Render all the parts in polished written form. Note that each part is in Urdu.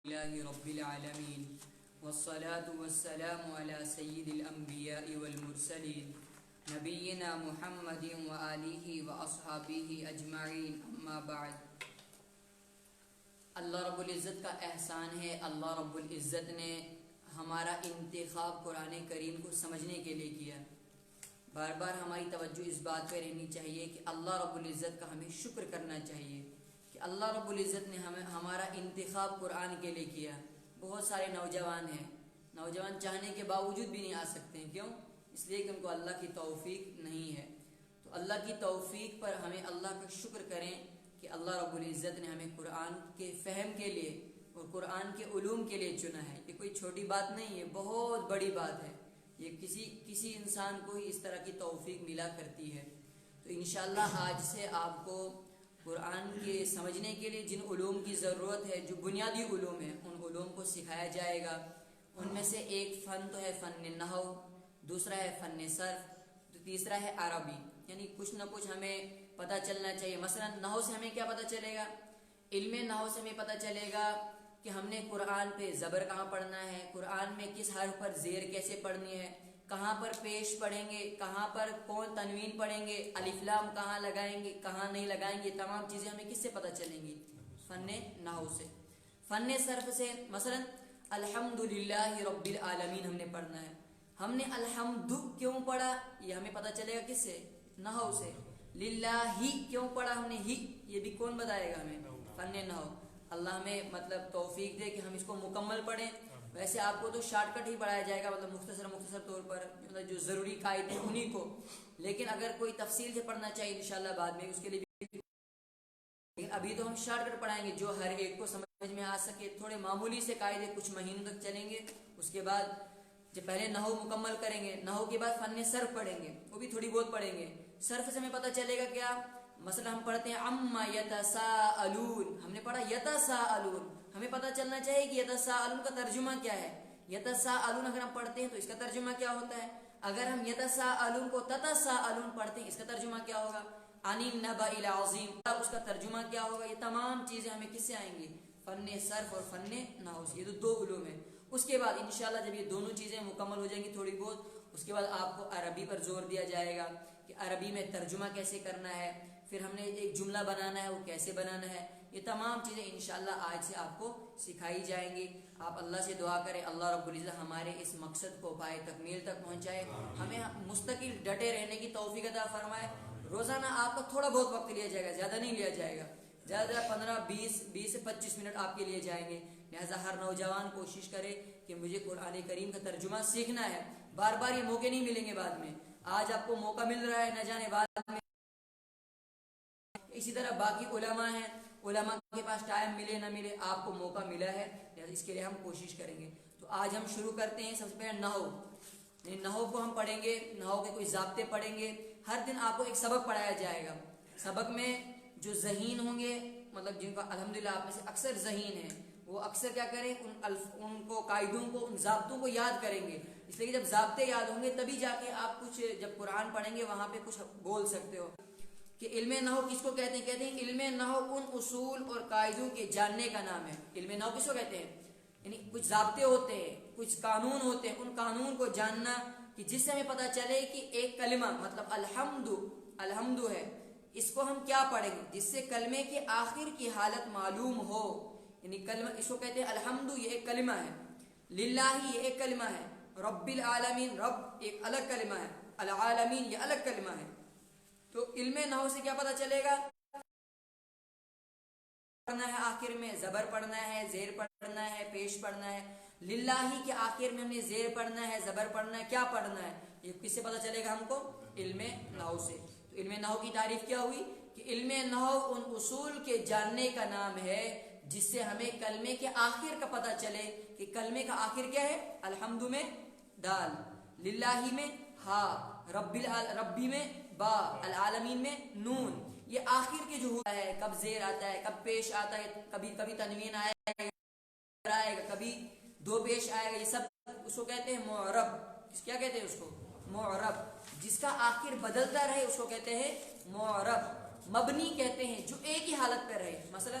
لله رب العالمين والصلاة والسلام على سيد الأنبياء والمرسلين نبينا محمد وآله وأصحابه أجمعين أما بعد. اللہ رب العزت کا احسان ہے. اللہ رب العزت نے ہمارا انتخاب قرآن کریم کو سمجھنے کے لیے کیا. بار بار ہماری توجہ اس بات پہ رہنی چاہیے کہ اللہ رب العزت کا ہمیں شکر کرنا چاہیے کہ اللہ رب العزت نے ہمارا انتخاب قرآن کے لیے کیا. بہت سارے نوجوان ہیں، نوجوان چاہنے کے باوجود بھی نہیں آ سکتے ہیں. کیوں؟ اس لیے کہ ان کو اللہ کی توفیق نہیں ہے. تو اللہ کی توفیق پر ہمیں اللہ کا شکر کریں کہ اللہ رب العزت نے ہمیں قرآن کے فہم کے لیے اور قرآن کے علوم کے لیے چنا ہے. یہ کوئی چھوٹی بات نہیں ہے، بہت بڑی بات ہے. یہ کسی انسان کو ہی اس طرح کی توفیق ملا کرتی ہے. تو انشاءاللہ آج سے آپ کو قرآن کے سمجھنے کے لیے جن علوم کی ضرورت ہے، جو بنیادی علوم ہیں، ان علوم کو سکھایا جائے گا. ان میں سے ایک فن تو ہے فن نحو، دوسرا ہے فن صرف، تیسرا ہے عربی. یعنی کچھ نہ کچھ ہمیں پتہ چلنا چاہیے. مثلا نحو سے ہمیں کیا پتہ چلے گا؟ علم نحو سے ہمیں پتہ چلے گا کہ ہم نے قرآن پہ زبر کہاں پڑھنا ہے، قرآن میں کس حرف پر زیر کیسے پڑھنی ہے، کہاں پر پیش پڑھیں گے، کہاں پر کون تنوین پڑھیں گے، الف لام کہاں لگائیں گے، کہاں نہیں لگائیں گے. تمام چیزیں ہمیں کس سے پتہ چلیں گی؟ فن نحو سے. فن صرف سے مثلا الحمدللہ رب العالمین ہم نے پڑھنا ہے. ہم نے الحمد کیوں پڑھا یہ ہمیں پتہ چلے گا کس سے؟ نحو سے. للہ کیوں پڑھا ہم نے ہی، یہ بھی کون بتائے گا ہمیں؟ فن نحو. اللہ ہمیں توفیق دے کہ ہم اس کو مکمل پڑھیں. ویسے آپ کو تو شارٹ کٹ ہی پڑھایا جائے گا، مختصر طور پر جو ضروری قاعدے ہیں انہی کو. لیکن اگر کوئی تفصیل سے پڑھنا چاہیے انشاءاللہ بعد میں اس کے لیے بھی. لیکن ابھی تو ہم شارٹ کٹ پڑھائیں گے جو ہر ایک کو سمجھ میں آ سکے. تھوڑے معمولی سے قاعدے کچھ مہینوں تک چلیں گے. اس کے بعد جب پہلے نحو مکمل کریں گے، نحو کے بعد فن صرف پڑھیں گے، وہ بھی تھوڑی بہت پڑھیں گے. صرف سے ہمیں پتہ چلے گا کیا؟ مثلا ہم پڑھتے ہیں اما یتساءلون، ہم نے پڑھا یتساءلون. ہمیں پتہ چلنا چاہیے کہ یتساءلون کا ترجمہ کیا ہے. یتساءلون اگر ہم پڑھتے ہیں تو اس کا ترجمہ کیا ہوتا ہے. اگر ہم یتساءلون کو تتساءلون پڑھتے ہیں اس کا ترجمہ کیا ہوگا؟ عن النبأ العظیم، اس کا ترجمہ کیا ہوگا؟ یہ تمام چیزیں ہمیں کس سے آئیں گی؟ فن صرف اور فن نحو سے. یہ تو دو علوم ہیں. اس کے بعد انشاءاللہ جب یہ دونوں چیزیں مکمل ہو جائیں گی تھوڑی بہت، اس کے بعد آپ کو عربی پر زور دیا جائے گا کہ عربی میں ترجمہ کیسے کرنا ہے، پھر ہم نے ایک جملہ بنانا ہے وہ کیسے بنانا ہے. یہ تمام چیزیں انشاءاللہ آج سے آپ کو سکھائی جائیں گی. آپ اللہ سے دعا کریں اللہ رب العزت ہمارے اس مقصد کو پائے تکمیل تک پہنچائے، ہمیں مستقل ڈٹے رہنے کی توفیق عطا فرمائے. روزانہ آپ کا تھوڑا بہت وقت لیا جائے گا، زیادہ نہیں لیا جائے گا. زیادہ 15 20 سے 25 منٹ آپ کے لیے جائیں گے. لہٰذا ہر نوجوان کوشش کرے کہ مجھے قرآن کریم کا ترجمہ سیکھنا ہے. بار بار یہ موقع نہیں ملیں گے بعد میں. آج آپ کو موقع مل رہا ہے، نہ جانے بعد میں. اسی طرح باقی علماء ہیں، علماء کے پاس ٹائم ملے نہ ملے آپ کو موقع ملا ہے، اس کے لیے ہم کوشش کریں گے. تو آج ہم شروع کرتے ہیں. سب سے پہلے نحو. نحو کو ہم پڑھیں گے، نحو کے کوئی ضابطے پڑھیں گے. ہر دن آپ کو ایک سبق پڑھایا جائے گا. سبق میں جو ذہین ہوں گے، مطلب جن کا الحمدللہ آپ میں سے اکثر ذہین ہیں، وہ اکثر کیا کریں؟ ان کو قاعدوں کو، ان ضابطوں کو یاد کریں گے. اس لیے کہ جب ضابطے یاد ہوں گے تبھی جا کے آپ کچھ جب قرآن پڑھیں گے وہاں پہ کچھ بول سکتے ہو. کہ علم نحو کس کو کہتے ہیں؟ کہتے ہیں علم نحو ان اصول اور قاعدوں کے جاننے کا نام ہے. علم نحو کس کو کہتے ہیں؟ یعنی کچھ ضابطے ہوتے ہیں، کچھ قانون ہوتے ہیں، ان قانون کو جاننا کہ جس سے ہمیں پتہ چلے کہ ایک کلمہ مطلب الحمد ہے، اس کو ہم کیا پڑھیں گے جس سے کلمے کے آخر کی حالت معلوم ہو. یعنی کلمہ اس کو کہتے ہیں الحمد، یہ ایک کلمہ ہے. للہ یہ ایک کلمہ ہے. رب العالمین، رب ایک الگ کلمہ ہے. العالمین یہ الگ کلمہ ہے. تو علم نحو سے کیا پتہ چلے گا؟ پڑھنا ہے آخر میں زبر پڑھنا ہے، زیر پڑھنا ہے، پیش پڑھنا ہے. للہ کے آخر میں ہم نے زیر پڑھنا ہے، زبر پڑھنا ہے، کیا پڑھنا ہے؟ یہ کس سے پتہ چلے گا ہم کو؟ علم نحو سے. تو علم نحو کی تعریف کیا ہوئی کہ علم نحو ان اصول کے جاننے کا نام ہے جس سے ہمیں کلمے کے آخر کا پتہ چلے کہ کلمے کا آخر کیا ہے. الحمد میں دال، للہ میں ہا، ربی میں با، العالمین میں نون. یہ آخر کے جو ہوتا ہے، کب زیر آتا ہے، کب پیش آتا ہے، کبھی تنوین آئے گا، کبھی دو پیش آئے گا، یہ سب اس کو کہتے ہیں معرب. کیا کہتے ہیں اس کو؟ معرب. جس کا آخر بدلتا رہے اس کو کہتے ہیں معرب. مبنی کہتے ہیں جو ایک ہی حالت پہ رہے. مثلا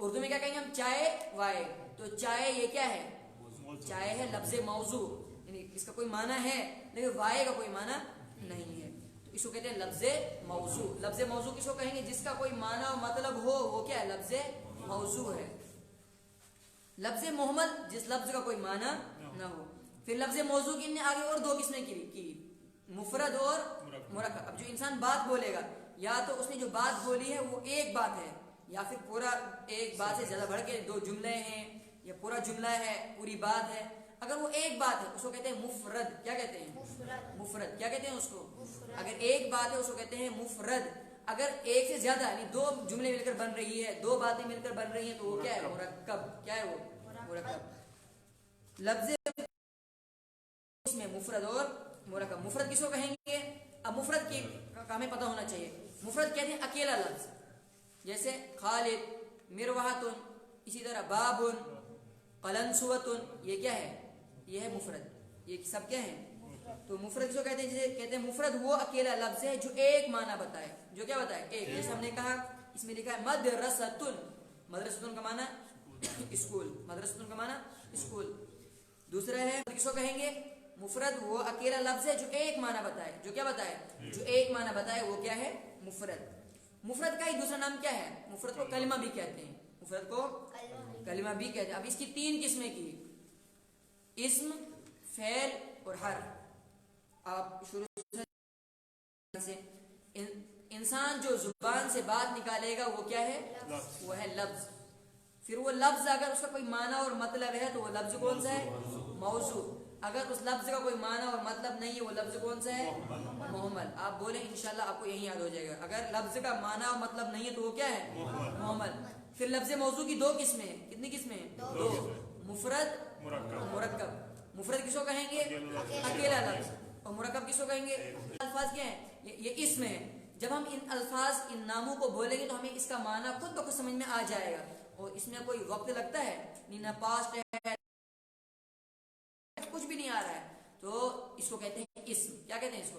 اردو میں کیا کہیں گے ہم؟ چائے وائے. تو چائے یہ کیا ہے؟ چائے ہے لفظ موضوع، یعنی اس کا کوئی معنی ہے لیکن وائے کا کوئی معنی نہیں ہے، تو اس کو کہتے ہیں لفظ موضوع. لفظ موضوع کس کو کہیں گے؟ جس کا کوئی معنی اور مطلب ہو وہ کیا ہے؟ لفظ موضوع ہے. لفظ محمل جس لفظ کا کوئی معنی نہ ہو. پھر لفظ موضوع کی نے آگے اور دو قسمیں کی، مفرد اور مرکب. اب جو انسان بات بولے گا یا تو اس نے جو بات بولی ہے وہ ایک بات ہے، یا پھر پورا ایک بات سے زیادہ بڑھ کے دو جملے ہیں، یا پورا جملہ ہے، پوری بات ہے. اگر وہ ایک بات ہے اس کو کہتے ہیں مفرد. کیا کہتے ہیں؟ مفرد. کیا کہتے ہیں اس کو؟ اگر ایک بات ہے اس کو کہتے ہیں مفرد. اگر ایک سے زیادہ یعنی دو جملے مل کر بن رہی ہے، دو باتیں مل کر بن رہی ہیں، تو وہ کیا ہے؟ مرکب. کیا ہے وہ؟ مرکب. لفظ اس میں مفرد اور مرکب. مفرد کس کو کہیں گے؟ اب مفرد کی ہمیں پتہ ہونا چاہیے. مفرد کہتے ہیں اکیلا لفظ، جیسے خالد، مروحۃ، اسی طرح بابن، قلنسوۃ. یہ کیا ہے؟ یہ ہے مفرد. یہ سب کیا ہے؟ تو مفرد کس کو کہتے ہیں؟ جسے کہتے ہیں مفرد وہ اکیلا لفظ ہے جو ایک معنی بتائے. جو کیا بتائے؟ ایک. جیسے ہم نے کہا اس میں لکھا ہے مدرسۃ. مدرسۃ کا معنی اسکول. مدرسۃ کا معنی اسکول. دوسرا ہے کس کو کہیں گے؟ مفرد وہ اکیلا لفظ ہے جو ایک معنی بتائے. جو کیا بتائے؟ جو ایک معنی بتائے وہ کیا ہے؟ مفرد. مفرد کا ہی دوسرا نام کیا ہے؟ مفرد کو کلمہ بھی کہتے ہیں. مفرد کو کلمہ بھی کہتے ہیں. اب اس کی تین قسمیں کی، اسم، فعل اور حرف. آپ شروع سے انسان جو زبان سے بات نکالے گا وہ کیا ہے؟ وہ ہے لفظ. پھر وہ لفظ اگر اس کا کوئی معنی اور مطلب ہے تو وہ لفظ کون سا ہے؟ موضوع. اگر اس لفظ کا کوئی معنی اور مطلب نہیں ہے وہ لفظ کون سا ہے؟ محمل. آپ بولیں انشاءاللہ آپ کو یہی یاد ہو جائے گا. اگر لفظ کا معنی اور مطلب نہیں ہے تو وہ کیا ہے؟ محمل. پھر لفظ موضوع کی دو قسمیں. کتنی قسمیں؟ دو. مفرد، مرکب. مفرد کس کو کہیں گے؟ اکیلا لفظ. اور مرکب کس کو کہیں گے؟ الفاظ کیا ہیں؟ یہ اسم ہے. جب ہم ان الفاظ، ان ناموں کو بولیں گے تو ہمیں اس کا معنی خود بخود سمجھ میں آ جائے گا. اور اس میں کوئی وقت لگتا ہے نہیں، نہ پاسٹ ہے، کچھ بھی نہیں آ رہا ہے. تو اس کو کہتے ہیں اسم. کیا کہتے ہیں اس کو؟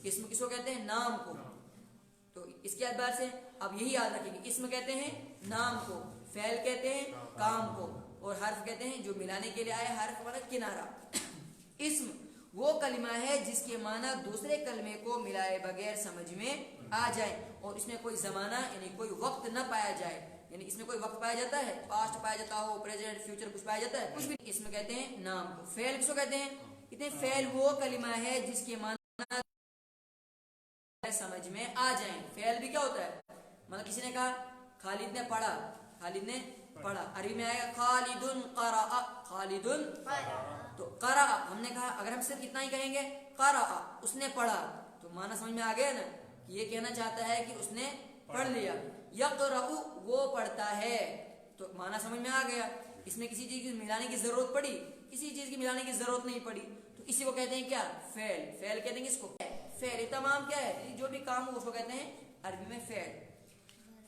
اسم. کس کو کہتے ہیں؟ نام کو. تو اس کے اعتبار سے آپ یہی یاد رکھیں گے، اسم کہتے ہیں نام کو، فعل کہتے ہیں کام کو، اور حرف کہتے ہیں جو ملانے کے لیے آئے. حرف والا کنارہ. اسم وہ کلمہ ہے جس کے معنی دوسرے کلمے کو ملائے بغیر سمجھ میں آ جائے اور اس میں کوئی زمانہ یعنی کوئی وقت نہ پایا جائے. یعنی اس میں کوئی وقت پایا جاتا ہے، پاسٹ پایا جاتا ہو، پریزنٹ، فیوچر کچھ پایا جاتا ہے؟ کچھ بھی. اس میں کہتے ہیں نام کو. فعل کس کو کہتے ہیں؟ کہتے ہیں فعل وہ کلمہ ہے جس کے معنی سمجھ میں آ جائیں. فعل بھی کیا ہوتا ہے؟ مطلب کسی نے کہا خالد نے پڑھا. خالد نے پڑھا. عربی میں آئے گا خالد قرأ. خالد تو قرأ ہم نے کہا اگر ہم صرف اتنا ہی کہیں گے قرأ اس نے پڑھا تو معنی سمجھ میں آ گیا نا. یہ کہنا چاہتا ہے کہ اس نے پڑھ لیا. یقرأ وہ پڑھتا ہے تو معنی سمجھ میں آ گیا. اس میں کسی چیز کی ملانے کی ضرورت پڑی؟ کسی چیز کی ملانے کی ضرورت نہیں پڑی. تو اسی کو کہتے ہیں کیا؟ فعل. فعل کہتے ہیں اس کو فعل. تمام کیا ہے؟ جو بھی کام ہو اس کو کہتے ہیں عربی میں فعل.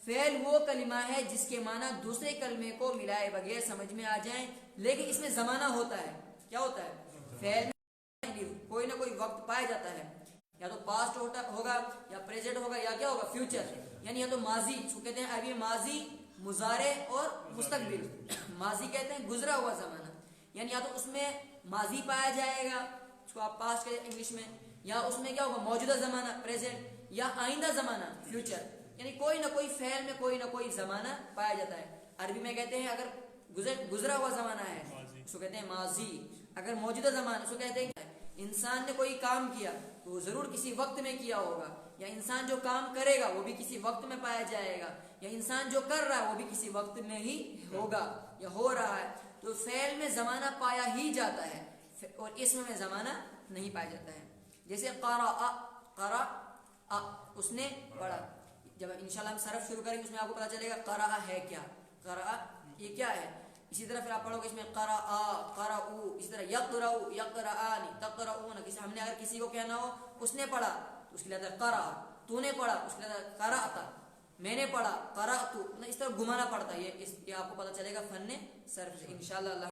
فعل وہ کلمہ ہے جس کے معنی دوسرے کلمے کو ملائے بغیر سمجھ میں آ جائیں لیکن اس میں زمانہ ہوتا ہے. کیا ہوتا ہے؟ فعل میں کوئی نہ کوئی وقت پایا جاتا ہے، یا تو پاسٹ ہوگا یا پریزنٹ ہوگا یا کیا ہوگا؟ فیوچر. یعنی یا تو ماضی، اس کو کہتے ہیں عربی ماضی، مضارع اور مستقبل. ماضی کہتے ہیں گزرا ہوا زمانہ، یعنی یا تو اس میں ماضی پایا جائے گا، اس کو آپ پاسٹ کہتے ہیں انگلش میں، یا اس میں کیا ہوگا؟ موجودہ زمانہ پریزنٹ، یا آئندہ زمانہ فیوچر. یعنی کوئی نہ کوئی فعل میں کوئی نہ کوئی زمانہ پایا جاتا ہے. عربی میں کہتے ہیں اگر گزرا ہوا زمانہ ہے اس کو کہتے ہیں ماضی. اگر موجودہ زمانہ اس کو کہتے ہیں انسان نے کوئی کام کیا تو وہ ضرور کسی وقت میں کیا ہوگا، یا انسان جو کام کرے گا وہ بھی کسی وقت میں پایا جائے گا، یا انسان جو کر رہا ہے وہ بھی کسی وقت میں ہی ہوگا یا ہو رہا ہے. تو فعل میں زمانہ پایا ہی جاتا ہے اور اسم میں زمانہ نہیں پایا جاتا ہے. جیسے قرأ. قرأ اس نے پڑھا. جب انشاءاللہ ہم صرف شروع کریں گے اس میں آپ کو پتا چلے گا قرأ ہے کیا. قرأ یہ کیا ہے. اسی طرح پھر آپ پڑھو گے اس میں قرأ، قرأوا. اسی طرح یقرأ، یقرآن، تقرؤون. ہم نے اگر کسی کو کہنا ہو اس نے پڑھا تو اس کے لیے قرأ. تو نے پڑھا اس کے لیے قرأت. میں نے پڑھا قرأت. اس طرح گھمانا پڑتا ہے. یہ آپ کو پتا چلے گا فن صرف سے انشاءاللہ.